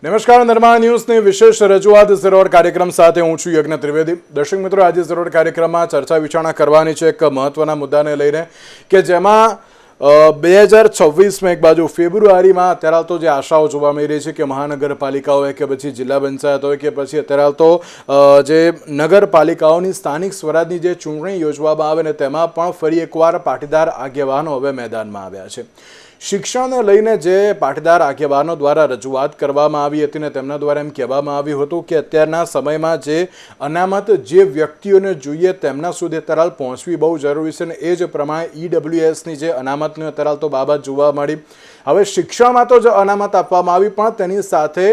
નમસ્કાર, નિર્માણ ન્યૂઝની વિશેષ રજૂઆત ઝરોડ કાર્યક્રમ સાથે હું છું યજ્ઞ ત્રિવેદી। દર્શક મિત્રો, આજે ઝરોડ કાર્યક્રમમાં ચર્ચા વિચારણા કરવાની છે એક મહત્વના મુદ્દાને લઈને કે જેમાં 2026માં એક બાજુ ફેબ્રુઆરીમાં અત્યારે હાલ તો જે આશાઓ જોવા મળી રહી છે કે મહાનગરપાલિકાઓ હોય કે પછી જિલ્લા પંચાયત હોય કે પછી અત્યારે હાલ તો જે નગરપાલિકાઓની સ્થાનિક સ્વરાજની જે ચૂંટણી યોજવામાં આવે ને તેમાં પણ ફરી એકવાર પાટીદાર આગેવાનો હવે મેદાનમાં આવ્યા છે। શિક્ષણને લઈને જે પાટીદાર આગેવાનો દ્વારા રજૂઆત કરવામાં આવી હતી ને તેમના દ્વારા એમ કહેવામાં આવ્યું હતું કે અત્યારના સમયમાં જે અનામત જે વ્યક્તિઓને જોઈએ તેમના સુધી અત્યારે હાલ પહોંચવી બહુ જરૂરી છે ને એ જ પ્રમાણે ઈડબ્લ્યુએસની જે અનામતની અત્યારે હાલ તો બાબત જોવા મળી। હવે શિક્ષણમાં તો જે અનામત આપવામાં આવી પણ તેની સાથે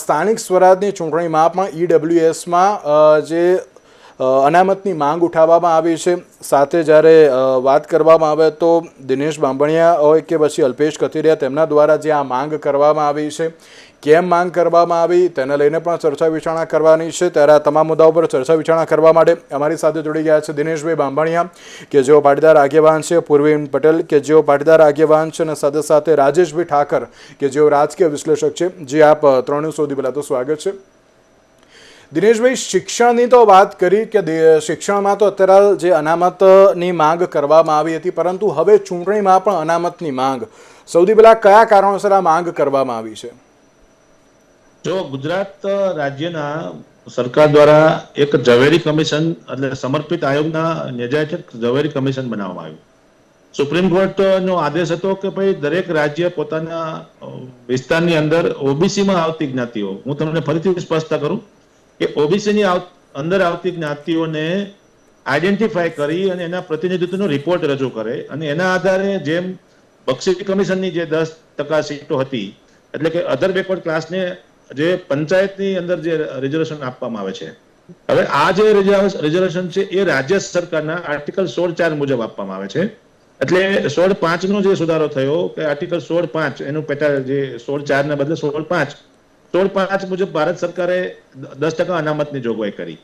સ્થાનિક સ્વરાજની ચૂંટણીમાં પણ ઈડબ્લ્યુએસમાં જે અનામતની માંગ ઉઠાવવામાં આવી છે। સાથે જ્યારે વાત કરવામાં આવે તો દિનેશ બાંભણિયા હોય કે પછી અલ્પેશ કથિરિયા તેમના દ્વારા જે આ માંગ કરવામાં આવી છે, કેમ માંગ કરવામાં આવી તેને લઈને પણ ચર્ચા વિચારણા કરવાની છે। ત્યારે આ તમામ મુદ્દાઓ પર ચર્ચા વિચારણા કરવા માટે અમારી સાથે જોડી ગયા છે દિનેશભાઈ બાંભણિયા કે જેઓ પાટીદાર આગેવાન છે, પૂર્વીન પટેલ કે જેઓ પાટીદાર આગેવાન છે અને સાથે સાથે રાજેશભાઈ ઠાકર કે જેઓ રાજકીય વિશ્લેષક છે। જે આપ ત્રણેય સૌથી પહેલાં તો સ્વાગત છે। દિનેશભાઈ, શિક્ષણની તો વાત કરી કે શિક્ષણમાં તો અત્યારે જે અનામતની માંગ કરવામાં આવી હતી પરંતુ હવે ચૂંટણીમાં પણ અનામતની માંગ, સૌથી પહેલા કયા કારણોસર આ માંગ કરવામાં આવી છે? જો ગુજરાત રાજ્યના સરકાર દ્વારા એક ઝવેરી કમિશન એટલે સમર્પિત આયોગના નેજા ઝવેરી કમિશન બનાવવામાં આવ્યું। સુપ્રીમ કોર્ટનો આદેશ હતો કે ભાઈ દરેક રાજ્ય પોતાના વિસ્તારની અંદર ઓબીસીમાં આવતી જ્ઞાતિઓ, હું તમને ફરીથી સ્પષ્ટ કરું કે ઓબીસીની અંદર આવતી જ્ઞાતિઓને આઈડેન્ટિફાય કરી અને એના પ્રતિનિધિત્વનો રિપોર્ટ રજૂ કરે અને એના આધારે જેમ બક્ષી કમિશનની જે 10% સીટો હતી એટલે કે અધર બેકવર્ડ ક્લાસને જે પંચાયતની અંદર જે રિઝર્વેશન આપવામાં આવે છે, હવે આ જે રિઝર્વેશન છે એ રાજ્ય સરકારના આર્ટિકલ 16(4) મુજબ આપવામાં આવે છે। એટલે 16(5) નો જે સુધારો થયો કે આર્ટિકલ 16(5) એનું પેટા જે 16(4) ને બદલે 16(5) મુજબ ભારત સરકારે 10% અનામતની જોગવાઈ કરી।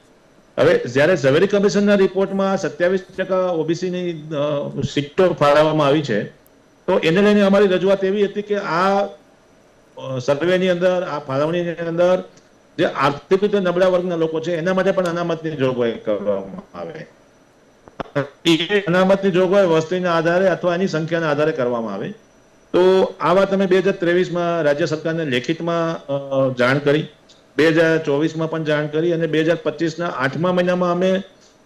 હવે જ્યારે ઝવેરી કમિશનના રિપોર્ટમાં 27% ઓબીસીની સીટો ફાળવવામાં આવી છે તો એને લઈને અમારી રજૂઆત એવી હતી કે આ સર્વેની અંદર, આ ફાળવણીની અંદર જે આર્થિક રીતે નબળા વર્ગના લોકો છે એના માટે પણ અનામતની જોગવાઈ કરવામાં આવે। એ અનામતની જોગવાઈ વસ્તીના આધારે અથવા એની સંખ્યાના આધારે કરવામાં આવે। તો આ વાત અમે 2023માં રાજ્ય સરકારને લેખિતમાં જાણ કરી, 2024માં પણ જાણ કરી અને 2025ના 8મા મહિનામાં અમે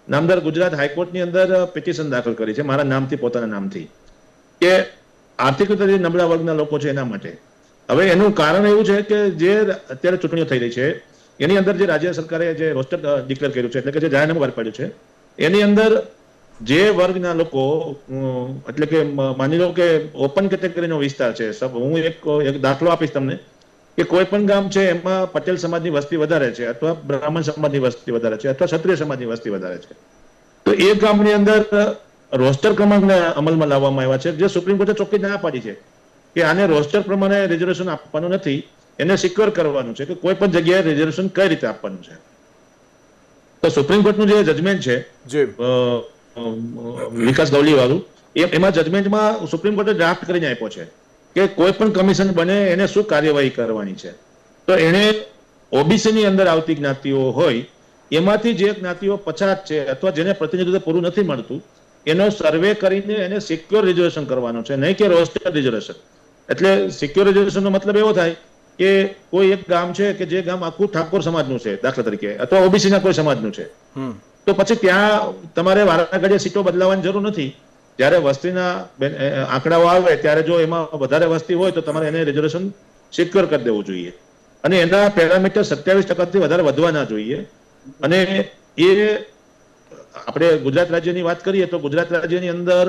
નામદાર ગુજરાત હાઈકોર્ટની અંદર પિટિશન દાખલ કરી છે મારા નામથી, પોતાના નામથી, કે આર્થિક રીતે નબળા વર્ગના લોકો છે એના માટે। હવે એનું કારણ એવું છે કે જે અત્યારે ચૂંટણીઓ થઈ રહી છે એની અંદર જે રાજ્ય સરકારે જે રોસ્ટર ડિક્લેર કર્યું છે એટલે કે જે જાહેરનામું બહાર પાડ્યું છે એની અંદર જે વર્ગના લોકો એટલે કે માની લો કે ઓપન કેટેગરીનો વિસ્તાર છે, હું એક દાખલો આપીશ તમને કે કોઈ પણ ગામ છે એમાં પટેલ સમાજની વસ્તી વધારે છે અથવા બ્રાહ્મણ સમાજની વસ્તી વધારે છે અથવા ક્ષત્રિય સમાજની વસ્તી વધારે છે, તો એ ગામની અંદર રોસ્ટર ક્રમાંકને અમલમાં લાવવામાં આવ્યા છે જે સુપ્રીમ કોર્ટે ચોખ્ખી ના પાડી છે કે આને રોસ્ટર પ્રમાણે રિઝર્વેશન આપવાનું નથી, એને સિક્યોર કરવાનું છે કે કોઈ પણ જગ્યાએ રિઝર્વેશન કઈ રીતે આપવાનું છે। તો સુપ્રીમ કોર્ટનું જે જજમેન્ટ છે વિકાસ ગવલી વાળું, એમાં જજમેન્ટમાં સુપ્રીમ કોર્ટે ડ્રાફ્ટ કરીને આપ્યો છે કે કોઈ પણ કમિશન બને એને શું કાર્યવાહી કરવાની છે। તો એને ઓબીસીની અંદર આવતી જ્ઞાતિઓ હોય એમાંથી જે જ્ઞાતિઓ પછાત છે અથવા જેને પ્રતિનિધિત્વ પૂરું નથી મળતું એનો સર્વે કરીને એને સિક્યોર રિઝર્વેશન કરવાનો છે, નહીં કે રોસ્ટર રિઝર્વેશન। એટલે સિક્યોર રિઝર્વેશનનો મતલબ એવો થાય કે કોઈ એક ગામ છે કે જે ગામ આખું ઠાકોર સમાજનું છે દાખલા તરીકે અથવા ઓબીસીના કોઈ સમાજનું છે, તો પછી ત્યાં તમારે વારાઘડીએ સીટો બદલાવાની જરૂર નથી। જ્યારે વસ્તીના આંકડાઓ આવે ત્યારે જો એમાં વધારે વસ્તી હોય તો તમારે એને રિઝર્વેશન સિક્યોર કરી દેવું જોઈએ અને એના પેરામીટર 27%થી વધારે વધવા ના જોઈએ। અને એ આપણે ગુજરાત રાજ્યની વાત કરીએ તો ગુજરાત રાજ્યની અંદર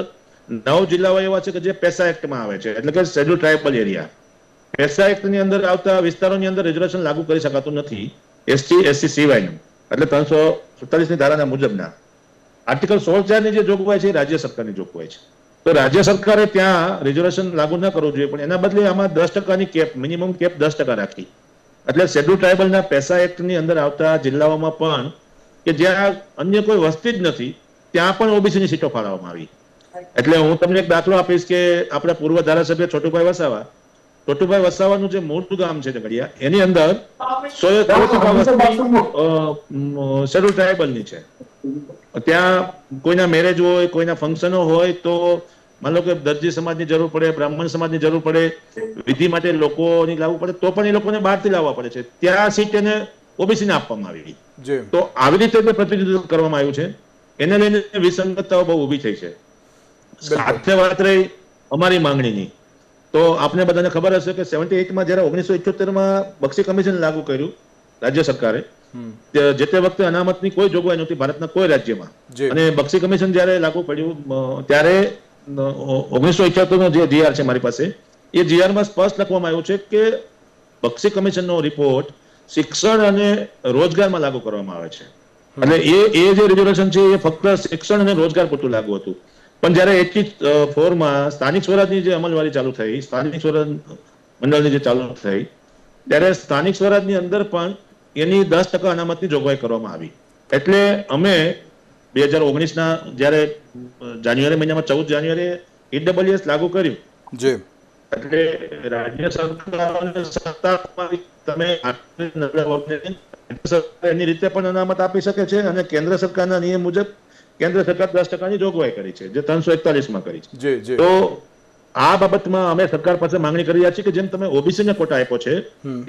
9 જિલ્લાઓ એવા છે કે જે પેસા એક્ટમાં આવે છે એટલે કે શેડ્યુલ ટ્રાઇબલ એરિયા। પેસા એક્ટની અંદર આવતા વિસ્તારોની અંદર રિઝર્વેશન લાગુ કરી શકાતું નથી એસટી એસસી સિવાયનું, એટલે 347ની ધારાના મુજબના। આર્ટિકલ 16(4) ની જે જોગવાઈ છે એ રાજ્ય સરકારની જોગવાઈ છે, તો રાજ્ય સરકારે ત્યાં રિઝર્વેશન લાગુ ન કરવું જોઈએ પણ એના બદલે આમાં 10%ની કેપ, મિનિમમ કેપ 10% રાખી। એટલે શેડ્યુલ ટ્રાઇબલના પેસા એક્ટની અંદર આવતા જિલ્લાઓમાં પણ કે જ્યાં અન્ય કોઈ વસ્તી જ નથી ત્યાં પણ ઓબીસીની સીટો ફાળવવામાં આવી। એટલે હું તમને એક દાખલો આપીશ કે આપણા પૂર્વ ધારાસભ્ય છોટુભાઈ વસાવા ટોટુભાઈ વસાવાનું જે મૂળ ગામ છે ઝઘડિયા, એની અંદર 100% શેડ્યુલ ટ્રાઇબલની છે. ત્યાં કોઈના મેરેજ હોય, કોઈના ફંક્શનો હોય તો માનો કે દરજી સમાજની જરૂર પડે, બ્રાહ્મણ સમાજની જરૂર પડે, વિધિ માટે લોકોની લાવવું પડે તો પણ એ લોકોને બહારથી લાવવા પડે છે. ત્યાં સીટ એને ઓબીસી ને આપવામાં આવી. તો આવી રીતે જે પ્રતિનિધિત્વ કરવામાં આવ્યું છે એને લઈને વિસંગતતાઓ બહુ ઊભી થઈ છે. સાથે વાત રહી અમારી માંગણીની, તો આપને બધાને ખબર હશે કે 78માં જયારે 1978માં બક્ષી કમિશન લાગુ કર્યું રાજ્ય સરકારે, જે તે વખતે અનામતની કોઈ જોગવાઈ નહોતી ભારતના કોઈ રાજ્યમાં. અને બક્ષી કમિશન જયારે લાગુ પડ્યું ત્યારે 1978 નો જે જીઆર છે મારી પાસે, એ જીઆરમાં સ્પષ્ટ લખવામાં આવ્યું છે કે બક્ષી કમિશનનો રિપોર્ટ શિક્ષણ અને રોજગારમાં લાગુ કરવામાં આવે છે. એટલે એ જે રિઝર્વેશન છે એ ફક્ત શિક્ષણ અને રોજગાર પૂરતું લાગુ હતું. પણ જયારે 84માં સ્થાનિક સ્વરાજની જે અમલવારી ચાલુ થઈ, સ્થાનિક સ્વરાજ મંડળની જે ચાલુ થઈ, ત્યારે સ્થાનિક સ્વરાજની અંદર પણ એની 10% અનામતની જોગવાઈ કરવામાં આવી. એટલે અમે 2019ના જયારે જાન્યુઆરી મહિનામાં 14 જાન્યુઆરીએ ઈડબ્લ્યુએસ લાગુ કર્યું, એટલે રાજ્ય સરકારોને સત્તામાં તમે એની રીતે પણ અનામત આપી શકે છે. અને કેન્દ્ર સરકારના નિયમ મુજબ કેન્દ્ર સરકાર 10%ની જોગવાઈ કરી છે, જે 341માં કરી છે. તો આ બાબતમાં અમે સરકાર પાસે માંગણી કરી રહ્યા છીએ કે જેમ તમે ઓબીસી ને કોટા આપ્યો છે,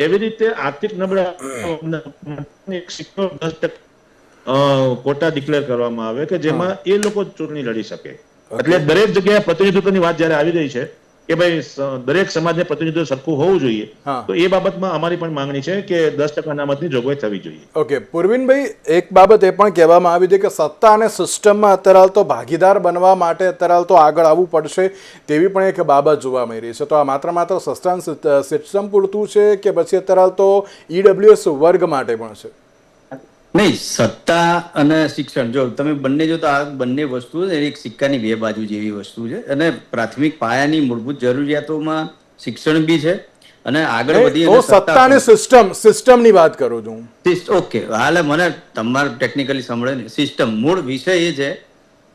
એવી રીતે આર્થિક નબળા કોટા ડિક્લેર કરવામાં આવે કે જેમાં એ લોકો ચૂંટણી લડી શકે. એટલે દરેક જગ્યાએ પ્રતિનિધિત્વની વાત જયારે આવી રહી છે કે ભાઈ દરેક સમાજને પ્રતિનિધિત્વ સરખું હોવું જોઈએ, તો એ બાબતમાં અમારી પણ માંગણી છે કે 10% અનામતની જોગવાઈ થવી જોઈએ. ઓકે પૂર્વિનભાઈ, એક બાબત એ પણ કહેવામાં આવી છે કે સત્તા અને સિસ્ટમમાં અત્યારે તો ભાગીદાર બનવા માટે અત્યારે તો આગળ આવવું પડશે તેવી પણ એક બાબત જોવા મળી રહી છે. તો આ માત્ર સિસ્ટમ પૂરતું છે કે પછી અત્યારે તો ઈડબ્લ્યુએસ વર્ગ માટે પણ છે? નહીં, સત્તા અને શિક્ષણ જો તમે બંને જો તો આ બંને વસ્તુ એક સિક્કાની બે બાજુ જેવી વસ્તુ છે. અને પ્રાથમિક પાયાની મૂળભૂત જરૂરિયાતોમાં શિક્ષણ બી છે અને આગળ વધી સત્તા અને સિસ્ટમની વાત કરું છું. ઓકે, હાલે મને તમારું ટેકનિકલી સાંભળે ને. સિસ્ટમ મૂળ વિષય એ છે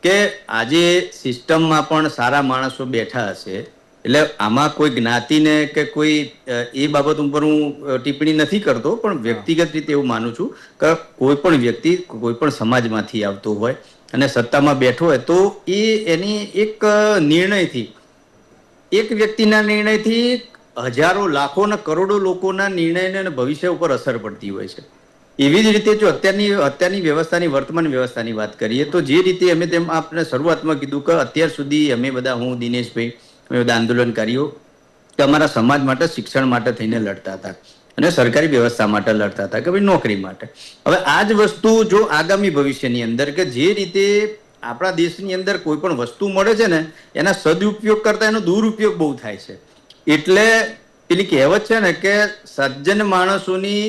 કે આજે સિસ્ટમમાં પણ સારા માણસો બેઠા હશે. એટલે આમાં કોઈ જ્ઞાતિને કે કોઈ એ બાબત ઉપર હું ટિપ્પણી નથી કરતો, પણ વ્યક્તિગત રીતે એવું માનું છું કે કોઈ પણ વ્યક્તિ કોઈ પણ સમાજમાંથી આવતો હોય અને સત્તામાં બેઠો હોય તો એ એની એક નિર્ણયથી, એક વ્યક્તિના નિર્ણયથી હજારો લાખો ને કરોડો લોકોના નિર્ણયને અને ભવિષ્ય ઉપર અસર પડતી હોય છે. એવી જ રીતે જો અત્યારની વ્યવસ્થાની, વર્તમાન વ્યવસ્થાની વાત કરીએ તો જે રીતે અમે તેમ આપણે શરૂઆતમાં કીધું કે અત્યાર સુધી અમે બધા, હું દિનેશભાઈ, અમે બધા આંદોલનકારીઓ કે અમારા સમાજ માટે, શિક્ષણ માટે થઈને લડતા હતા અને સરકારી વ્યવસ્થા માટે લડતા હતા કે ભાઈ નોકરી માટે. હવે આ જ વસ્તુ જો આગામી ભવિષ્યની અંદર કે જે રીતે આપણા દેશની અંદર કોઈ પણ વસ્તુ મળે છે ને એના સદુપયોગ કરતા એનો દુરુપયોગ બહુ થાય છે. એટલે પેલી કહેવત છે ને કે સજ્જન માણસોની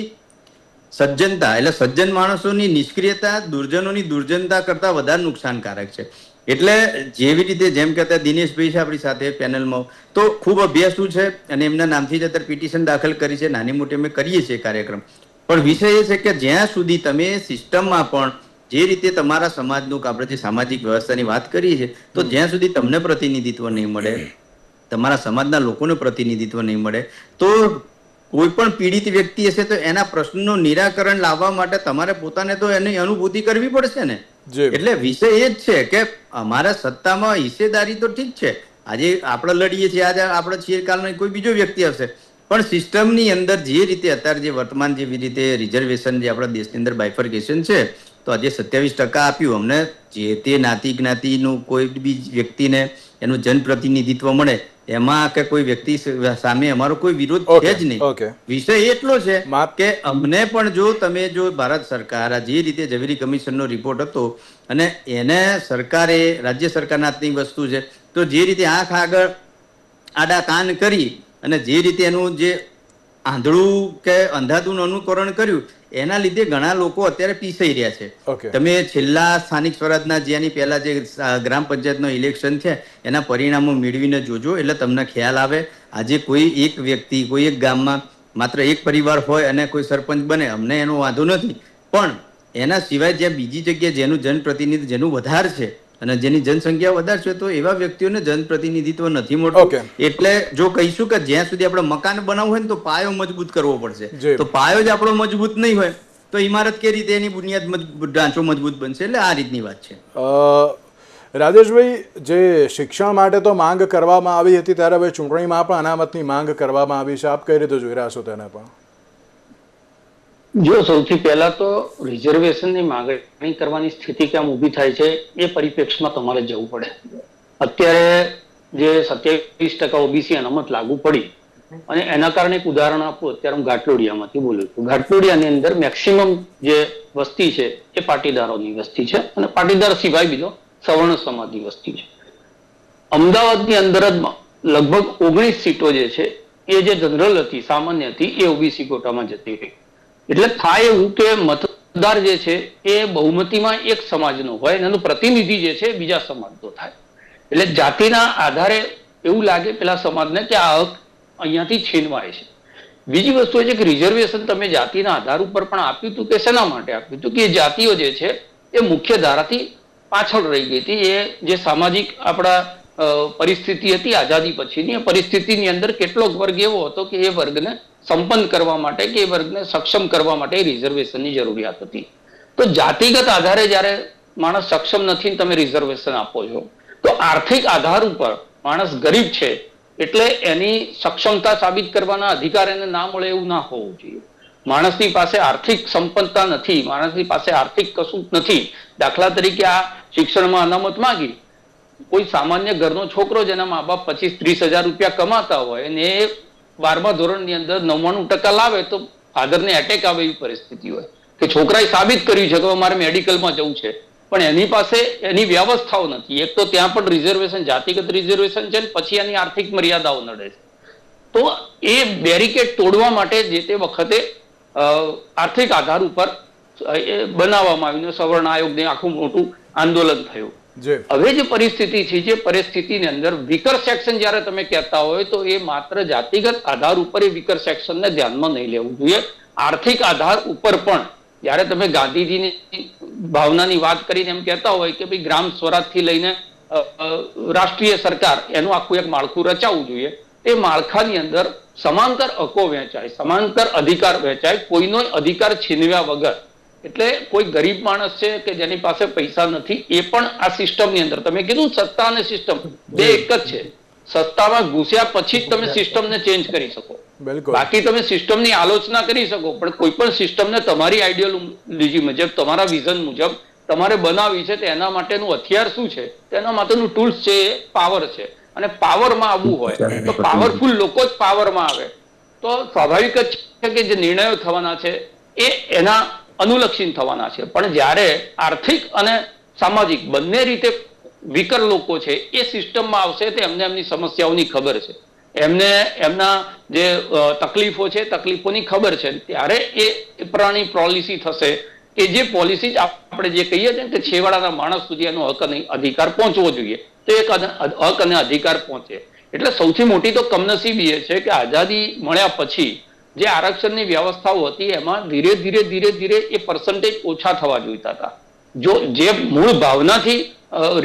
સજ્જનતા, એટલે સજ્જન માણસોની નિષ્ક્રિયતા દુર્જનોની દુર્જનતા કરતા વધારે નુકસાનકારક છે. એટલે જેવી રીતે જેમ કે દિનેશભાઈ છે આપણી સાથે પેનલમાં, તો ખૂબ અભ્યાસુ છે અને એમના નામથી જ અત્યારે પિટિશન દાખલ કરી છે. નાની મોટી અમે કરીએ છીએ કાર્યક્રમ. પણ વિષય એ છે કે જ્યાં સુધી તમે સિસ્ટમમાં પણ જે રીતે તમારા સમાજનું, આપણે જે સામાજિક વ્યવસ્થાની વાત કરીએ છીએ, તો જ્યાં સુધી તમને પ્રતિનિધિત્વ નહીં મળે, તમારા સમાજના લોકોને પ્રતિનિધિત્વ નહીં મળે, તો કોઈ પણ પીડિત વ્યક્તિ હશે તો એના પ્રશ્નનું નિરાકરણ લાવવા માટે તમારે પોતાને તો એની અનુભૂતિ કરવી પડશે ને. એટલે વિષય એ જ છે કે અમારા સત્તામાં હિસ્સેદારી તો ઠીક છે, આજે આપણે લડીએ છીએ, આજે આપણે છીએ, કાલનો કોઈ બીજો વ્યક્તિ હશે, પણ સિસ્ટમની અંદર જે રીતે અત્યારે જે વર્તમાન જેવી રીતે રિઝર્વેશન જે આપણા દેશની અંદર બાયફર્કેશન છે, તો આજે 27% આપ્યું અમને, જે તે જ્ઞાતિનું કોઈ બી વ્યક્તિને એનું જનપ્રતિનિધિત્વ મળે એમાં કે કોઈ વ્યક્તિ સામે અમારો કોઈ વિરોધ છે જ નહીં. વિષય એટલો છે કે અમને પણ જો તમે જો ભારત સરકાર જે રીતે ઝવેરી કમિશનનો રિપોર્ટ હતો અને એને સરકારે, રાજ્ય સરકારના હાથની વસ્તુ છે, તો જે રીતે આંખ આગળ આડા કાન કરી અને જે રીતે એનું જે આંધળું કે અંધાધૂન અનુકરણ કર્યું એના લીધે ઘણા લોકો અત્યારે પીસાઈ રહ્યા છે. તમે છેલ્લા સ્થાનિક સ્વરાજના જેની પહેલા જે ગ્રામ પંચાયતનો ઇલેક્શન છે એના પરિણામો મેળવીને જોજો, એટલે તમને ખ્યાલ આવે. આજે કોઈ એક વ્યક્તિ, કોઈ એક ગામમાં માત્ર એક પરિવાર હોય અને કોઈ સરપંચ બને, અમને એનો વાંધો નથી, પણ એના સિવાય જ્યાં બીજી જગ્યાએ જેનું જનપ્રતિનિધિ જેનું વધારે છે અને જેની જનસંખ્યા વધારે છે તો એવા વ્યક્તિઓને જનપ્રતિનિધિત્વ નથી મળતું. Okay. એટલે જો કહીશું કે જ્યાં સુધી આપણે મકાન બનાવવું હોય ને તો પાયો મજબૂત કરવો જી. પડશે. તો પાયો જ આપણો મજબૂત નહીં હોય તો ઇમારત કે રીતે એની બુનિયાદ ઢાંચો મજબૂત બનશે. એટલે આ રીતની વાત છે. રાજેશભાઈ, જે શિક્ષણ માટે તો માંગ કરવામાં આવી હતી ત્યારે હવે ચૂંટણીમાં પણ અનામતની માંગ કરવામાં આવી છે, આપ કઈ રીતે જોઈ રહ્યા છો તેને? પણ જો સૌથી પહેલા તો રિઝર્વેશનની માંગણી કરવાની સ્થિતિ કેમ ઊભી થાય છે એ પરિપ્રેક્ષમાં તમારે જવું પડે. અત્યારે જે 27% ઓબીસી અનામત લાગુ પડી અને એના કારણે એક ઉદાહરણ આપું. અત્યારે હું ઘાટલોડિયામાંથી બોલું છું. ઘાટલોડિયાની અંદર મેક્સિમમ જે વસ્તી છે એ પાટીદારોની વસ્તી છે અને પાટીદાર સિવાય બીજો સવર્ણ સમાજની વસ્તી છે. અમદાવાદની અંદર જ લગભગ 19 સીટો જે છે એ જે જનરલ હતી, સામાન્ય હતી, એ ઓબીસી કોટામાં જતી રહી. એટલે થાય એવું કે મતદાર જે છે એ બહુમતીમાં એક સમાજનો હોય અને એનું પ્રતિનિધિ જે છે બીજા સમાજનો થાય. એટલે જાતિના આધારે એવું લાગે પેલા સમાજને કે આ હક અહીંયાથી છીનવાય છે. બીજી વસ્તુ એ છે કે રિઝર્વેશન તમે જાતિના આધાર ઉપર પણ આપ્યું હતું કે શેના માટે આપ્યું હતું કે એ જાતિઓ જે છે એ મુખ્ય ધારાથી પાછળ રહી ગઈ હતી. એ જે સામાજિક આપણા પરિસ્થિતિ હતી આઝાદી પછીની, એ પરિસ્થિતિની અંદર કેટલોક વર્ગ એવો હતો કે એ વર્ગને સંપન્ન કરવા માટે કે એ વર્ગને સક્ષમ કરવા માટે રિઝર્વેશનની જરૂરિયાત હતી. તો જાતિગત આધારે જ્યારે માણસ સક્ષમ નથી તમે રિઝર્વેશન આપો છો તો આર્થિક આધાર ઉપર માણસ ગરીબ છે એટલે એની સક્ષમતા સાબિત કરવાના અધિકાર એને ના મળે એવું ના હોવું જોઈએ. માણસની પાસે આર્થિક સંપન્નતા નથી, માણસની પાસે આર્થિક કશું નથી. દાખલા તરીકે આ શિક્ષણમાં અનામત માંગી, કોઈ સામાન્ય ઘરનો છોકરો જેના મા બાપ 25-30 હજાર રૂપિયા કમાતા હોય અને એ 12મા ધોરણની અંદર 99% લાવે તો ફાધરને એટેક આવે એવી પરિસ્થિતિ હોય કે છોકરાએ સાબિત કર્યું છે કે મારે મેડિકલમાં જવું છે પણ એની પાસે એની વ્યવસ્થાઓ નથી. એક તો ત્યાં પણ રિઝર્વેશન, જાતિગત રિઝર્વેશન છે, પછી એની આર્થિક મર્યાદાઓ નડે છે. તો એ બેરિકેડ તોડવા માટે જે તે વખતે આર્થિક આધાર ઉપર બનાવવામાં આવ્યું, સવર્ણ આયોગને આખું મોટું આંદોલન થયું. હવે જે પરિસ્થિતિ છે, જે પરિસ્થિતિની અંદર વીકર સેક્શન જયારે તમે કહેતા હોય તો એ માત્ર જાતિગત આધાર ઉપર એ વીકર સેક્શનને ધ્યાનમાં નહીં લેવું જોઈએ. આર્થિક આધાર ઉપર પણ જયારે તમે ગાંધીજીની ભાવનાની વાત કરીને એમ કહેતા હોય કે ભાઈ ગ્રામ સ્વરાજથી લઈને રાષ્ટ્રીય સરકાર એનું આખું એક માળખું રચાવવું જોઈએ. એ માળખાની અંદર સમાંતર હકો વહેંચાય, સમાંતર અધિકાર વહેંચાય, કોઈનો અધિકાર છીનવ્યા વગર. એટલે કોઈ ગરીબ માણસ છે કે જેની પાસે પૈસા નથી એ પણ આ સિસ્ટમની અંદર, તમે કીધું સત્તા અને સિસ્ટમ બે એક જ છે. સત્તામાં ઘૂસ્યા પછી જ તમે સિસ્ટમને ચેન્જ કરી શકો, બાકી તમે સિસ્ટમની આલોચના કરી શકો પણ કોઈ પણ સિસ્ટમને તમારી આઈડિયોલોજી મુજબ, તમારા વિઝન મુજબ તમારે બનાવી છે. તેના માટેનું હથિયાર શું છે, તેના માટેનું ટૂલ્સ છે એ પાવર છે. અને પાવરમાં આવવું હોય તો પાવરફુલ લોકો જ પાવરમાં આવે તો સ્વાભાવિક જ છે કે જે નિર્ણયો થવાના છે એ એના અનુલક્ષીન થવાના છે. પણ જ્યારે આર્થિક અને સામાજિક બંને રીતે વિકર લોકો છે એ સિસ્ટમમાં આવશે તો એમને એમની સમસ્યાઓની ખબર છે, એમને એમના જે તકલીફો છે તકલીફોની ખબર છે. ત્યારે એ પ્રકારની પોલિસી થશે કે જે પોલિસી આપણે જે કહીએ છીએ કે છેવાડાના માણસ સુધી એનો હક અને અધિકાર પહોંચવો જોઈએ, તો એક હક અને અધિકાર પહોંચે. એટલે સૌથી મોટી તો કમનસીબી એ છે કે આઝાદી મળ્યા પછી જે આરક્ષણની વ્યવસ્થાઓ હતી એમાં ધીરે ધીરે એ પર્સન્ટેજ ઓછા થવા જોઈતા હતા. જો જે મૂળ ભાવનાથી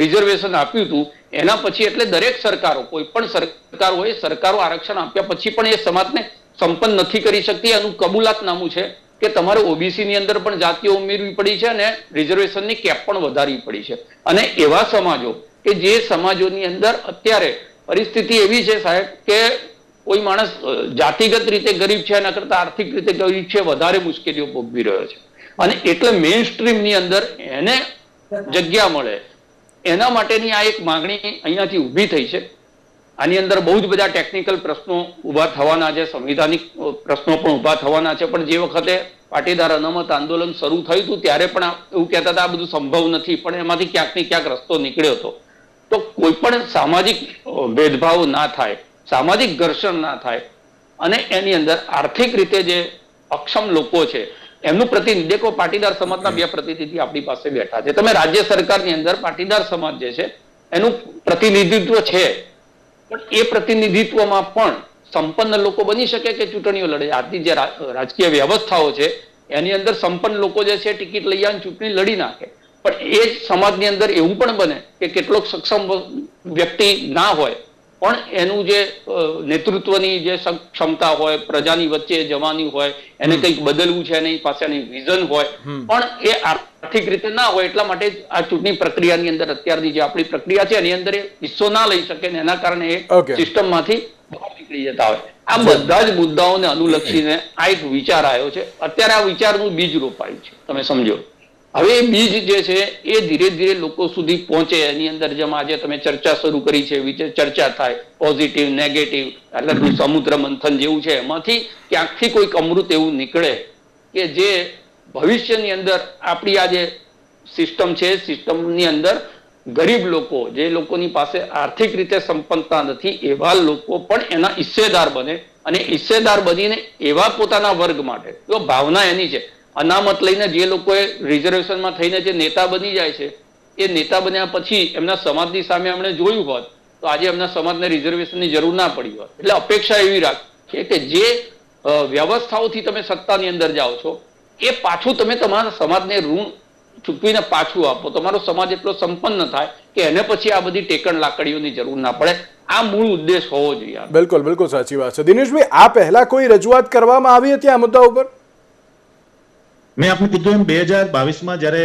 રિઝર્વેશન આપ્યું હતું એના પછી એટલે દરેક સરકારો, કોઈ પણ સરકાર હોય, સરકારો આરક્ષણ આપ્યા પછી પણ એ સમાજને સંપન્ન નથી કરી શકતી. એનું કબૂલાતનામું છે કે તમારે ઓબીસી ની અંદર પણ જાતિઓ ઉમેરવી પડી છે અને રિઝર્વેશનની કેપ પણ વધારવી પડી છે. અને એવા સમાજો કે જે સમાજોની અંદર અત્યારે પરિસ્થિતિ એવી છે સાહેબ કે કોઈ માણસ જાતિગત રીતે ગરીબ છે એના કરતા આર્થિક રીતે ગરીબ છે, વધારે મુશ્કેલીઓ ભોગવી રહ્યો છે. અને એટલે મેઇન સ્ટ્રીમ ની અંદર એને જગ્યા મળે એના માટેની આ એક માંગણી અહીંયાથી ઊભી થઈ છે. આની અંદર બહુ જ બધા ટેકનિકલ પ્રશ્નો ઉભા થવાના છે, સંવિધાનિક પ્રશ્નો પણ ઉભા થવાના છે. પણ જે વખતે પાટીદાર અનામત આંદોલન શરૂ થયું હતું ત્યારે પણ એવું કહેતા હતા આ બધું સંભવ નથી, પણ એમાંથી ક્યાંક ને ક્યાંક રસ્તો નીકળ્યો હતો. તો કોઈ પણ સામાજિક ભેદભાવ ના થાય, સામાજિક ઘર્ષણ ના થાય અને એની અંદર આર્થિક રીતે જે અક્ષમ લોકો છે એમનું પ્રતિનિધિ, દેખો પાટીદાર સમાજના 2 પ્રતિનિધિ આપણી પાસે બેઠા છે. તમે રાજ્ય સરકારની અંદર પાટીદાર સમાજ જે છે એનું પ્રતિનિધિત્વ છે, પણ એ પ્રતિનિધિત્વમાં પણ સંપન્ન લોકો બની શકે કે ચૂંટણીઓ લડે. આજની જે રાજકીય વ્યવસ્થાઓ છે એની અંદર સંપન્ન લોકો જે છે ટિકિટ લઈ આવે ચૂંટણી લડી નાખે, પણ એ જ સમાજની અંદર એવું પણ બને કે કેટલોક સક્ષમ વ્યક્તિ ના હોય પણ એનું જે નેતૃત્વની જે ક્ષમતા હોય, પ્રજાની વચ્ચે જવાની હોય, એને કંઈક બદલવું છે એની પાસેની વિઝન હોય, પણ એ આર્થિક રીતે ના હોય. એટલા માટે આ ચૂંટણી પ્રક્રિયાની અંદર અત્યારની જે આપણી પ્રક્રિયા છે એની અંદર એ હિસ્સો ના લઈ શકે ને એના કારણે એ સિસ્ટમમાંથી બહાર નીકળી જતા હોય. આ બધા જ મુદ્દાઓને અનુલક્ષીને આ એક વિચાર આવ્યો છે. અત્યારે આ વિચારનું બીજ રોપાયું છે, તમે સમજો. હવે એ બીજ જે છે એ ધીરે ધીરે લોકો સુધી પહોંચે. એની અંદર જેમ આજે તમે ચર્ચા શરૂ કરી છે, ચર્ચા થાય પોઝિટિવ, નેગેટિવ, એટલે સમુદ્ર મંથન જેવું છે. એમાંથી ક્યાંકથી કોઈક અમૃત એવું નીકળે કે જે ભવિષ્યની અંદર આપણી આ જે સિસ્ટમ છે, સિસ્ટમની અંદર ગરીબ લોકો, જે લોકોની પાસે આર્થિક રીતે સંપન્નતા નથી, એવા લોકો પણ એના હિસ્સેદાર બને અને હિસ્સેદાર બનીને એવા પોતાના વર્ગ માટે, જો ભાવના એની છે, અનામત લઈને જે લોકોએ રિઝર્વેશનમાં થઈને જે નેતા બની જાય છે, એ નેતા બન્યા પછી એમના સમાજની સામે એમણે જોયું હોત તો આજે એમના સમાજને રિઝર્વેશનની જરૂર ના પડી હોત. એટલે અપેક્ષા એવી રાખીએ કે જે વ્યવસ્થાઓથી તમે સત્તાની અંદર જાઓ છો એ પાછું તમે તમારા સમાજને ઋણ ચૂકવીને પાછું આપો. તમારો સમાજ એટલો સંપન્ન થાય કે એને પછી આ બધી ટેકણ લાકડીઓની જરૂર ના પડે. આ મૂળ ઉદ્દેશ હોવો જોઈએ. બિલકુલ બિલકુલ સાચી વાત છે. દિનેશભાઈ, આ પહેલા કોઈ રજૂઆત કરવામાં આવી હતી આ મુદ્દા ઉપર? મેં આપણે કીધું એમ 2022માં જ્યારે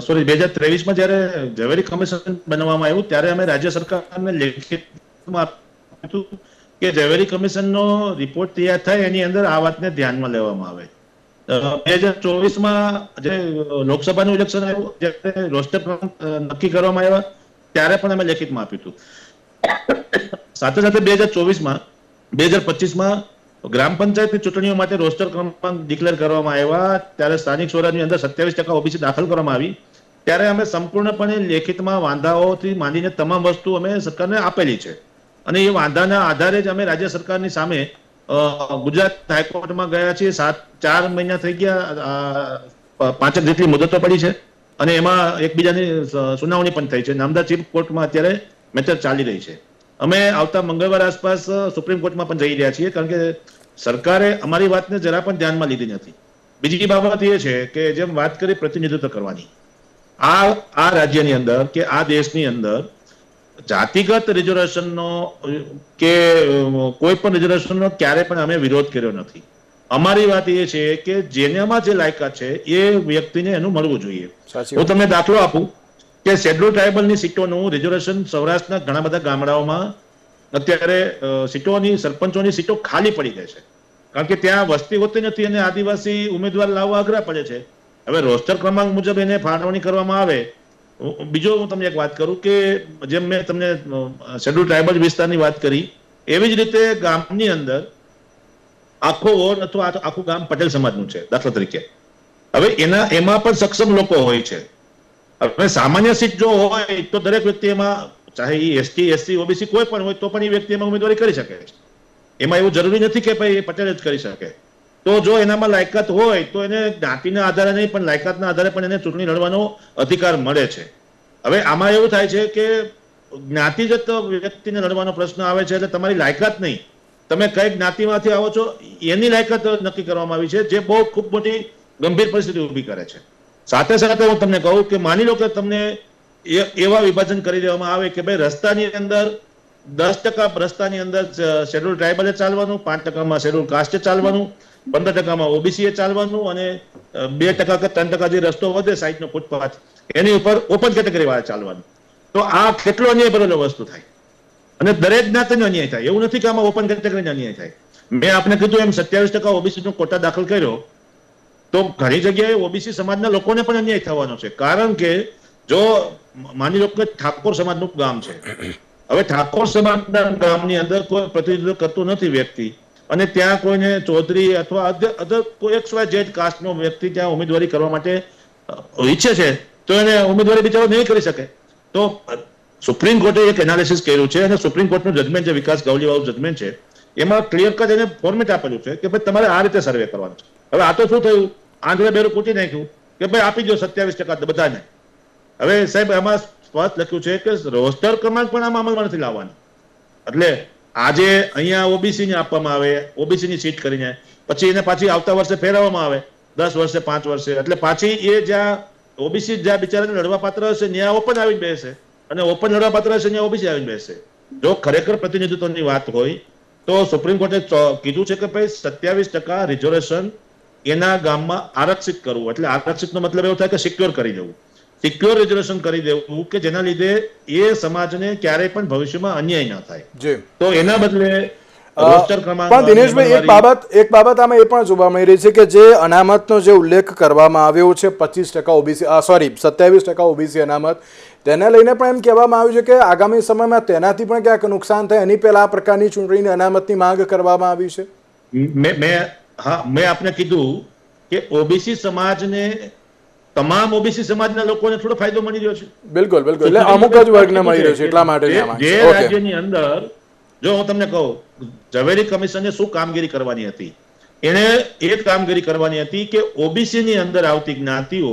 2023માં જ્યારે ઝવેરી કમિશન બનાવવામાં આવ્યું ત્યારે અમે રાજ્ય સરકારને લેખિતમાં આપ્યું હતું કે ઝવેરી કમિશનનો રિપોર્ટ તૈયાર થાય એની અંદર આ વાતને ધ્યાનમાં લેવામાં આવે. 2024માં જે લોકસભાનું ઇલેક્શન આવ્યું, જ્યારે રોસ્ટર નક્કી કરવામાં આવ્યા ત્યારે પણ અમે લેખિતમાં આપ્યું હતું. સાથે સાથે 2025માં ગ્રામ પંચાયતની ચૂંટણીઓ માટે રોસ્ટર ક્રમાંક ડિક્લેર કરવામાં આવ્યા ત્યારે સ્થાનિક સ્વરાજની અંદર 27% ઓબીસી દાખલ કરવામાં આવી ત્યારે અમે સંપૂર્ણપણે લેખિતમાં વાંધાઓથી માંડીને તમામ વસ્તુ અમે સરકારને આપેલી છે. અને એ વાંધાના આધારે જ અમે રાજ્ય સરકારની સામે ગુજરાત હાઈકોર્ટમાં ગયા છીએ. 4 મહિના થઈ ગયા, 5 જેટલી મુદતો પડી છે અને એમાં એકબીજાની સુનાવણી પણ થઈ છે. નામદાર ચીફ કોર્ટમાં અત્યારે મેટર ચાલી રહી છે. અમે આવતા મંગળવાર આસપાસ સુપ્રીમ કોર્ટમાં પણ જઈ રહ્યા છીએ કારણ કે સરકારે અમારી વાતને જરા પણ ધ્યાનમાં લીધી નથી. બીજી બાબત એ છે કે જેમ વાત કરી પ્રતિનિધિત્વ કરવાની, આ રાજ્યની અંદર કે આ દેશની અંદર જાતિગત રિઝર્વેશનનો કે કોઈ પણ રિઝર્વેશનનો ક્યારે પણ અમે વિરોધ કર્યો નથી. અમારી વાત એ છે કે જેનામાં જે લાયકાત છે એ વ્યક્તિને એનું મળવું જોઈએ. હું તમને દાખલો આપું કે શેડ્યુલ ટ્રાઇબલની સીટોનું રિઝર્વેશન સૌરાષ્ટ્રના ઘણા બધા ગામડાઓમાં અત્યારે સીટોની, સરપંચોની સીટો ખાલી પડી ગઈ છે કારણ કે ત્યાં વસ્તી હોતી નથી અને આદિવાસી ઉમેદવાર લાવવા અઘરા પડે છે. હવે રોસ્ટર ક્રમાંક મુજબ એને ફાળવણી કરવામાં આવે. બીજો હું તમને એક વાત કરું કે જેમ મેં તમને શેડ્યુલ ટ્રાઇબલ વિસ્તારની વાત કરી એવી જ રીતે ગામની અંદર આખો વોર્ડ અથવા આખું ગામ પટેલ સમાજનું છે દાખલા તરીકે. હવે એમાં પણ સક્ષમ લોકો હોય છે. હવે સામાન્ય સીટ જો હોય તો દરેક વ્યક્તિ એમાં, ચાહે એ એસટી, એસસી, ઓબીસી કોઈ પણ હોય તો પણ એ વ્યક્તિ એમાં ઉમેદવારી કરી શકે છે. એમાં એવું જરૂરી નથી કે ભાઈ એ પટેલ જ કરી શકે. તો જો એનામાં લાયકાત હોય તો એને જ્ઞાતિના આધારે નહીં પણ લાયકાતના આધારે પણ એને ચૂંટણી લડવાનો અધિકાર મળે છે. હવે આમાં એવું થાય છે કે જ્ઞાતિગત વ્યક્તિને લડવાનો પ્રશ્ન આવે છે એટલે તમારી લાયકાત નહીં, તમે કઈ જ્ઞાતિમાંથી આવો છો એની લાયકાત નક્કી કરવામાં આવી છે, જે બહુ ખૂબ મોટી ગંભીર પરિસ્થિતિ ઊભી કરે છે. સાથે સાથે હું તમને કહું કે માની લો કે તમને એવા વિભાજન કરી દેવામાં આવે કે ભાઈ રસ્તાની અંદર 10% રસ્તાની અંદર શેડ્યુલ ટ્રાઇબલે ચાલવાનું, 5%માં શેડ્યુલ કાસ્ટે ચાલવાનું, 15%માં ઓબીસી એ ચાલવાનું અને 2% કે 3% જે રસ્તો વધે સાઈડનો ફૂટપાથ એની ઉપર ઓપન કેટેગરી વાળા ચાલવાનું. તો આ કેટલો અન્યાય ભરેલો વસ્તુ થાય અને દરેક જ્ઞાતિનો અન્યાય થાય. એવું નથી કે આમાં ઓપન કેટેગરીનો અન્યાય થાય. મેં આપને કીધું એમ 27% ઓબીસી નો કોટા દાખલ કર્યો તો ઘણી જગ્યાએ ઓબીસી સમાજના લોકોને પણ અન્યાય થવાનો છે. કારણ કે જો માની લો કે ઠાકોર સમાજનું ગામ છે, હવે ઠાકોર સમાજના ગામની અંદર કોઈ પ્રતિનિધિત્વ કરતું નથી વ્યક્તિ અને ત્યાં કોઈને ચૌધરી અથવા અધર કોઈ XYZ કાસ્ટનો વ્યક્તિ ત્યાં ઉમેદવારી કરવા માટે ઈચ્છે છે તો એને ઉમેદવારી બિચારો નહીં કરી શકે. તો સુપ્રીમ કોર્ટે એક એનાલિસિસ કર્યું છે અને સુપ્રીમ કોર્ટનું જજમેન્ટ જે વિકાસ ગાવલી વાળું જજમેન્ટ છે એમાં ક્લિયર કટ એને ફોર્મેટ આપેલું છે કે ભાઈ તમારે આ રીતે સર્વે કરવાનું છે. હવે આ તો શું થયું, આંધળે બેરું પૂછી નાખ્યું કે ભાઈ આપી દો 27% બધાને. હવે સાહેબ આમાં સ્પષ્ટ લખ્યું છે કે રોસ્ટર ક્રમાંક પણ આમાં અમલમાં નથી લાવવાની. એટલે આજે અહીંયા ઓબીસી ને આપવામાં આવે, ઓબીસી ની સીટ કરીને પછી એને પાછી આવતા વર્ષે ફેરવવામાં આવે 10 વર્ષે 5 વર્ષે, એટલે પાછી એ જ્યાં ઓબીસી જ્યાં બિચારાને લડવા પાત્ર હશે ત્યાં ઓપન આવીને બેસે અને ઓપન લડવા પાત્ર હશે ત્યાં ઓબીસી આવીને બેસે. જો ખરેખર પ્રતિનિધિત્વની વાત હોય તો સુપ્રીમ કોર્ટે કીધું છે કે ભાઈ 27% રિઝર્વેશન એના ગામમાં આરક્ષિત કરવું. એટલે આરક્ષિતનો મતલબ એવો થાય કે સિક્યોર કરી દેવું, સિક્યોર રિઝર્વેશન કરી દેવું કે જેના લીધે એ સમાજને ક્યારેય પણ ભવિષ્યમાં અન્યાય ના થાય. જી. તો એના બદલે પણ દિનેશભાઈ એક બાબત આમાં એ પણ જોવા મળી રહી છે કે જે અનામતનો જે ઉલ્લેખ કરવામાં આવ્યો છે 25% ઓબીસી 27% ઓબીસી અનામત, તેને લઈને પણ એમ કહેવામાં આવ્યું છે કે આગામી સમયમાં તેનાથી પણ ક્યાંક નુકસાન થાય એની પહેલા આ પ્રકારની ચૂંટણીની અનામતની માંગ કરવામાં આવી છે. મેં આપને કીધું કે ઓબીસી સમાજને, તમામ ઓબીસી સમાજના લોકોને થોડો ફાયદો મળી રહ્યો છે. બિલકુલ બિલકુલ, એટલે અમુક જ વર્ગને મળી રહ્યો છે એટલા માટે જે રાજ્યની અંદર, જો હું તમને કહું ઝવેરી કમિશને શું કામગીરી કરવાની હતી, એને એ કામગીરી કરવાની હતી કે ઓબીસી ની અંદર આવતી જ્ઞાતિઓ,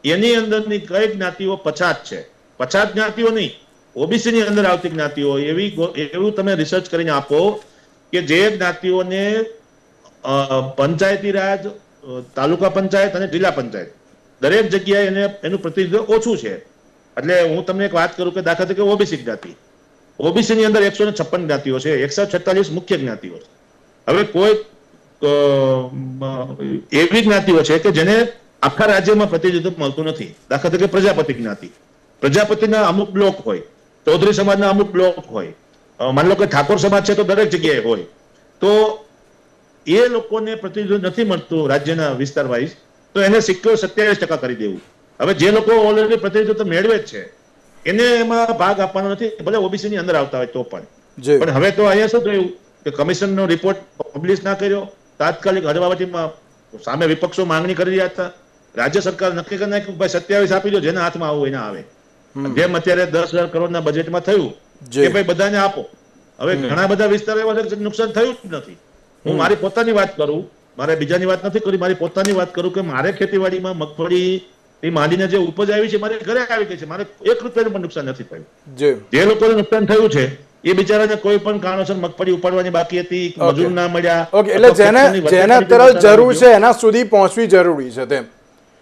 એની અંદરની કઈ જ્ઞાતિઓ પછાત છે, પછાત જ્ઞાતિઓ નહીં, ઓબીસી ની અંદર આવતી જ્ઞાતિઓ એવું તમે રિસર્ચ કરીને આપો કે જે જ્ઞાતિઓને પંચાયતી રાજ, તાલુકા પંચાયત અને જિલ્લા પંચાયત દરેક જગ્યાએ એનું પ્રતિનિધિત્વ ઓછું છે. એટલે હું તમને એક વાત કરું કે દાખલા તરીકે ઓબીસી જ્ઞાતિ, ઓબીસી ની અંદર 156 જ્ઞાતિઓ છે, 146 મુખ્ય જ્ઞાતિઓ છે. હવે કોઈ એવી જ્ઞાતિઓ છે કે જેને આખા રાજ્યમાં પ્રતિનિધિત્વ મળતું નથી. દાખલા તરીકે પ્રજાપતિ જ્ઞાતિ, પ્રજાપતિના અમુક બ્લોક હોય, ચૌધરી સમાજના અમુક બ્લોક હોય, માની લો કે ઠાકોર સમાજ છે તો દરેક જગ્યાએ હોય, તો એ લોકોને પ્રતિનિધિત્વ નથી મળતું રાજ્યના વિસ્તાર વાઇઝ, તો એને સિક્યોર 27% કરી દેવું. હવે જે લોકો ઓલરેડી પ્રતિનિધિત્વ મેળવે જ છે એને એમાં ભાગ આપવાનો નથી, ભલે ઓબીસી ની અંદર આવતા હોય તો પણ હવે તો અહીંયા શું થયું કે કમિશનનો રિપોર્ટ પબ્લિશ ના કર્યો, તાત્કાલિક હળવાવટીમાં સામે વિપક્ષો માંગણી કરી રહ્યા હતા, રાજ્ય સરકાર નક્કી કરી નાખ્યું ભાઈ 27 આપી દો, જેના હાથમાં આવું એના આવે. જેમ અત્યારે 10,000 કરોડના બજેટમાં થયું કે ભાઈ બધાને આપો. હવે ઘણા બધા વિસ્તારો એવા છે કે નુકસાન થયું જ નથી. હું મારી પોતાની વાત કરું, મારે બીજાની વાત નથી કરી, મારી પોતાની વાત કરું કે મારે ખેતીવાડીમાં મગફળી એ માંડીને જે ઉપજ આવી છે મારે ઘરે આવી ગઈ છે, મારે 1 રૂપિયાનું પણ નુકસાન નથી થયું. જે લોકોને નુકસાન થયું છે એ બિચારાને કોઈ પણ કારણોસર મગફળી ઉપાડવાની બાકી હતી, મજૂર ના મળ્યા, એટલે જેને અત્યારે જરૂર છે એના સુધી પહોંચવી જરૂરી છે, તેમ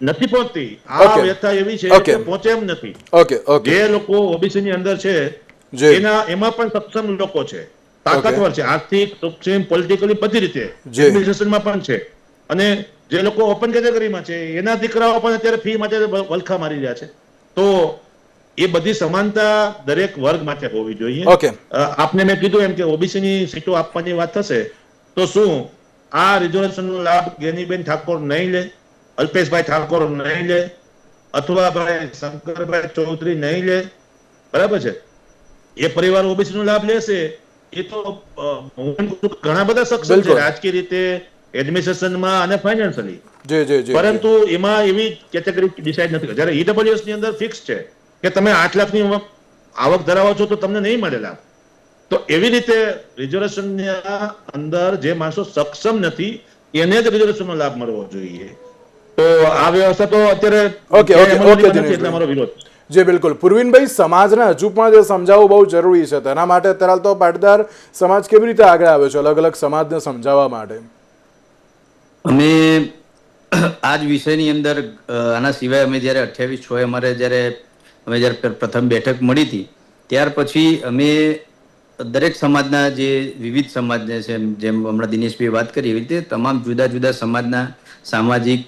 નથી પહોંચતી. આ વ્યથા એવી છે કે પહોંચે એમ નથી. જે લોકો ઓબીસી ની અંદર છે એમાં પણ સક્ષમ લોકો છે, તાકાતવર છે, આર્થિક, સક્ષમ, પોલિટિકલી બધી રીતે એડમિનિસ્ટ્રેશનમાં પણ છે, અને જે લોકો ઓપન કેટેગરીમાં છે એના દીકરાઓ પણ અત્યારે ફી માટે વલખા મારી રહ્યા છે. તો એ બધી સમાનતા દરેક વર્ગ માટે હોવી જોઈએ. આપને મેં કીધું એમ કે ઓબીસી ની સીટો આપવાની વાત થશે તો શું આ રિઝર્વેશનનો લાભ ગેનીબેન ઠાકોર નહીં લે, અલ્પેશભાઈ ઠાકોર નહીં લે, અથવા ભાઈ શંકરભાઈ ચૌધરી નહીં લે, બરાબર છે? એ પરિવાર ઓબીસી નો લાભ લેશે એ તો ઘણા બધા સક્ષમ છે રાજકીય રીતે, એડમિનિસ્ટ્રેશનમાં અને ફાઇનાન્શિયલી, પરંતુ એમાં એવી કેટેગરી ડિસાઇડ નથી. જ્યારે ઈડબ્લ્યુએસ ની અંદર ફિક્સ છે કે તમે 8 લાખની આવક ધરાવો છો તો તમને નહીં મળે લાભ. તો એવી રીતે રિઝર્વેશનના અંદર જે માણસો સક્ષમ નથી એને જ રિઝર્વેશનનો લાભ મળવો જોઈએ. તો આ વ્યવસ્થા તો અત્યારે એટલે અમારો વિરોધ. જી બિલકુલ. પૂર્વિનભાઈ, સમાજને હજુ પણ જે સમજાવવું બહુ જરૂરી છે, તેના માટે અત્યારે તો પાટીદાર સમાજ કેવી રીતે આગળ આવ્યો છે અલગ અલગ સમાજને સમજાવવા માટે? અમે આ જ વિષયની અંદર આના સિવાય અમે જ્યારે 28/6 અમે જ્યારે પ્રથમ બેઠક મળી હતી ત્યાર પછી અમે દરેક સમાજના જે વિવિધ સમાજને છે, જેમ હમણાં દિનેશભાઈ વાત કરી એવી રીતે તમામ જુદા જુદા સમાજના સામાજિક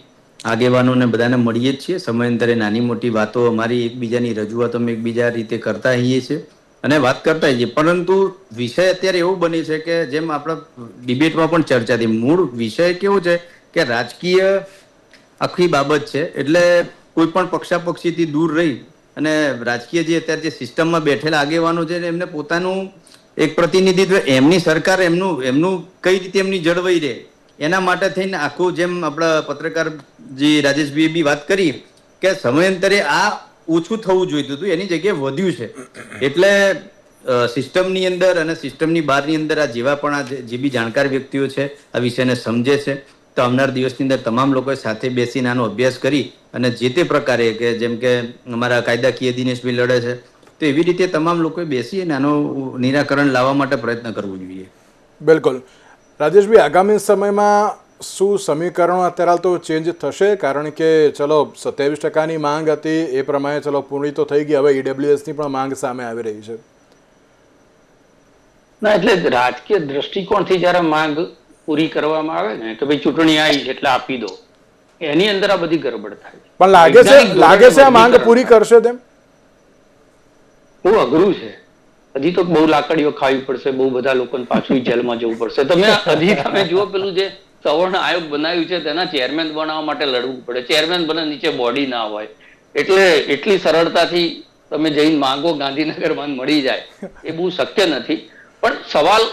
આગેવાનોને બધાને મળીએ જ છીએ. સમયાંતરે નાની મોટી વાતો અમારી એકબીજાની રજૂઆતો અમે એકબીજા રીતે કરતા હોઈએ છીએ અને વાત કરતા હોઈએ. પરંતુ વિષય અત્યારે એવું બને છે કે જેમ આપણા ડિબેટમાં પણ ચર્ચા થઈ, મૂળ વિષય કેવો છે કે રાજકીય આખી બાબત છે, એટલે કોઈ પણ પક્ષાપક્ષીથી દૂર રહી અને રાજકીય જે અત્યારે જે સિસ્ટમમાં બેઠેલા આગેવાનો છે એમને પોતાનું એક પ્રતિનિધિત્વ, એમની સરકાર એમનું કઈ રીતે એમની જળવાઈ રહે એના માટે થઈને આખું, જેમ આપણા પત્રકાર જે રાજેશભાઈએ બી વાત કરી કે સમયાંતરે આ ઓછું થવું જોઈતું હતું, એની જગ્યાએ વધ્યું છે. એટલે સિસ્ટમની અંદર અને સિસ્ટમની બહારની અંદર આ જેવા પણ આ જે બી જાણકાર વ્યક્તિઓ છે આ વિષયને સમજે છે, તો આવનાર દિવસની અંદર તમામ લોકોએ સાથે બેસીને આનો અભ્યાસ કરી અને જે તે પ્રકારે કે જેમ કે અમારા કાયદાકીય દિનેશભાઈ લડે છે તો એવી રીતે તમામ લોકોએ બેસી અને આનું નિરાકરણ લાવવા માટે પ્રયત્ન કરવો જોઈએ. બિલકુલ. રાજેશભાઈ, આગામી સમયમાં શું સમીકરણો અત્યારે તો ચેન્જ થશે? કારણ કે ચલો 27% માંગ હતી એ પ્રમાણે ચલો પૂરી તો થઈ ગઈ, હવે ઈડબ્લ્યુએસની પણ માંગ સામે આવી રહી છે. ના, એટલે રાજકીય દ્રષ્ટિકોણથી જયારે માંગ પૂરી કરવામાં આવે ને કે ભાઈ ચૂંટણી આવી છે એટલે આપી દો, એની અંદર આ બધી ગરબડ થાય. પણ લાગે છે આ માંગ પૂરી કરશે તેમ? બહુ અઘરું છે. હજી તો બહુ લાકડીઓ ખાવી પડશે, બહુ બધા લોકોને પાછું જેલમાં જવું પડશે. તમે જુઓ પેલું જે સવર્ણ આયોગ બનાવ્યું છે તેના ચેરમેન બનાવવા માટે લડવું પડે. ચેરમેન બને નીચે બોડી ના હોય, એટલે એટલી સરળતાથી તમે જઈને માંગો ગાંધીનગરમાં મળી જાય એ બહુ શક્ય નથી. પણ સવાલ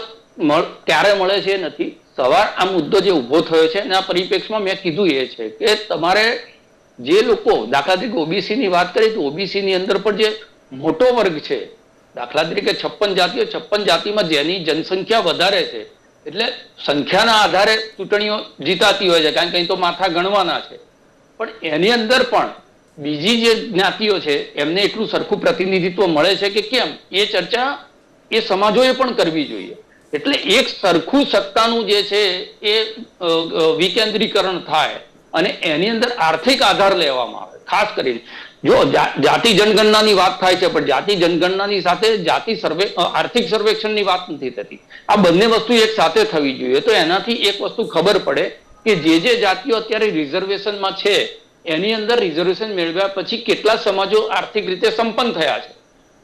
ક્યારે મળે છે એ નથી. સવાલ આ મુદ્દો જે ઉભો થયો છે એના પરિપ્રેક્ષમાં મેં કીધું એ છે કે તમારે જે લોકો, દાખલા તરીકે ઓબીસી ની વાત કરી તો ઓબીસી ની અંદર પણ જે મોટો વર્ગ છે, દાખલા તરીકે 56 જાતિઓ, 56 જાતિમાં જેની જનસંખ્યા વધારે છે એટલે સંખ્યાના આધારે ચૂંટણીઓ જીતાતી હોય છે, કારણ કે અહીં તો માથા ગણવાના છે. પણ એની અંદર પણ બીજી જે જ્ઞાતિઓ છે એમને એટલું સરખું પ્રતિનિધિત્વ મળે છે કે કેમ, એ ચર્ચા એ સમાજોએ પણ કરવી જોઈએ. એટલે એક સરખું સત્તાનું જે છે એ વિકેન્દ્રીકરણ થાય અને એની અંદર આર્થિક આધાર લેવામાં આવે. ખાસ કરીને જો જાતિ જનગણનાની વાત થાય છે, પણ જાતિ જનગણનાની સાથે જાતિ આર્થિક સર્વેક્ષણની વાત નથી થતી. આ બંને વસ્તુ એક સાથે થવી જોઈએ. તો એનાથી એક વસ્તુ ખબર પડે કે જે જાતિઓ અત્યારે રિઝર્વેશનમાં છે એની અંદર રિઝર્વેશન મેળવ્યા પછી કેટલા સમાજો આર્થિક રીતે સંપન્ન થયા છે.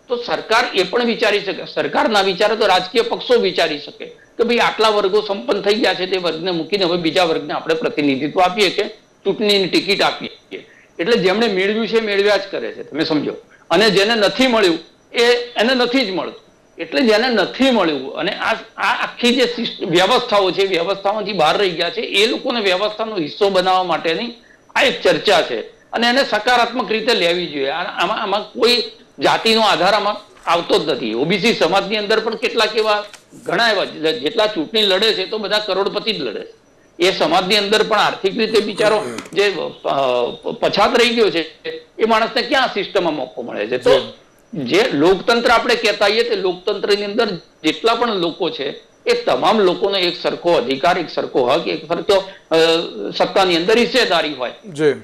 તો સરકાર એ પણ વિચારી શકે. સરકાર ના વિચારે તો રાજકીય પક્ષો વિચારી શકે કે ભાઈ આટલા વર્ગો સંપન્ન થઈ ગયા છે, તે વર્ગને મૂકીને હવે બીજા વર્ગને આપણે પ્રતિનિધિત્વ આપીએ કે ચૂંટણીની ટિકિટ આપીએ. એટલે જેમણે મેળવ્યું છે મેળવ્યા જ કરે છે, તમે સમજો. અને જેને નથી મળ્યું એને નથી જ મળતું. એટલે જેને નથી મળ્યું અને આ આખી જે વ્યવસ્થાઓ છે, વ્યવસ્થામાંથી બહાર રહી ગયા છે, એ લોકોને વ્યવસ્થાનો હિસ્સો બનાવવા માટેની આ એક ચર્ચા છે અને એને સકારાત્મક રીતે લેવી જોઈએ. આમાં કોઈ જાતિનો આધાર આમાં આવતો જ નથી. ઓબીસી સમાજની અંદર પણ કેટલાક એવા ઘણા એવા જેટલા ચૂંટણી લડે છે તો બધા કરોડપતિ જ લડે છે. એ સમાજની અંદર પણ આર્થિક રીતે બિચારો જે પછાત રહી ગયો છે એ માણસને ક્યાં સિસ્ટમમાં મોકો મળે છે? તો જે લોકતંત્ર આપણે કહેતા હોઈએ તે લોકતંત્રની અંદર જેટલા પણ લોકો છે એ તમામ લોકોનો એક સરખો અધિકાર, એક સરખો હક, એક સરખો સત્તાની અંદર હિસ્સેદારી હોય.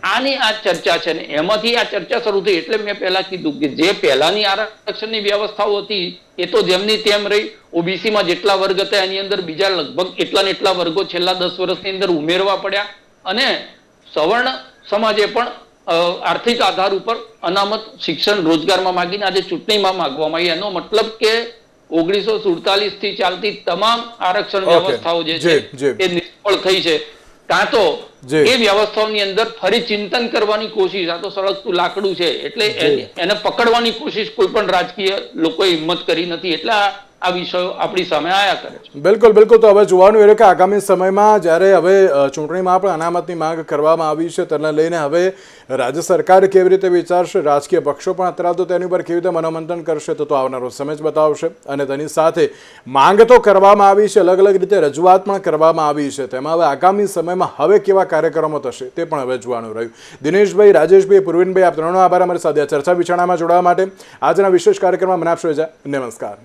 આની આ ચર્ચા છે ને એમાંથી આ ચર્ચા શરૂ થઈ. એટલે મેં પહેલા કીધું કે જે પહેલાની આરક્ષણની વ્યવસ્થાઓ હતી એ તો જેમની તેમ રહી. ઓબીસીમાં જેટલા વર્ગ હતા એની અંદર બીજા લગભગ એટલા ને એટલા વર્ગો છેલ્લા 10 વર્ષની અંદર ઉમેરવા પડ્યા અને સવર્ણ સમાજે પણ આર્થિક આધાર ઉપર અનામત શિક્ષણ, રોજગારમાં માગીને આજે ચૂંટણીમાં માગવામાં આવી. એનો મતલબ કે 1947 થી ચાલતી તમામ આરક્ષણ વ્યવસ્થાઓ જે છે એ નિષ્ફળ થઈ છે. કાં તો એ વ્યવસ્થાઓની અંદર ફરી ચિંતન કરવાની કોશિશ, આ તો સળગતું લાકડું છે એટલે એને પકડવાની કોશિશ કોઈ પણ રાજકીય લોકોએ હિંમત કરી નથી. એટલે આ વિષયો આપણી સામે આયા કરે છે. બિલકુલ બિલકુલ. તો હવે જોવાનું એ કે આગામી સમયમાં જ્યારે હવે ચૂંટણીમાં પણ અનામતની માંગ કરવામાં આવી છે તેને લઈને હવે રાજ્ય સરકાર કેવી રીતે વિચારશે, રાજકીય પક્ષો પણ અત્યારે તો તેની ઉપર કેવી રીતે મનોમંથન કરશે તો આવનારો સમય જ બતાવશે. અને તેની સાથે માંગ તો કરવામાં આવી છે, અલગ અલગ રીતે રજૂઆત પણ કરવામાં આવી છે, તેમાં હવે આગામી સમયમાં હવે કેવા કાર્યક્રમો થશે તે પણ હવે જોવાનું રહ્યું. દિનેશભાઈ, રાજેશભાઈ, પૂર્વિનભાઈ, આપ ત્રણનો આભાર અમારી સાથે ચર્ચા વિચારણામાં જોડાવા માટે. આજના વિશેષ કાર્યક્રમમાં મને આપશો રજા. નમસ્કાર.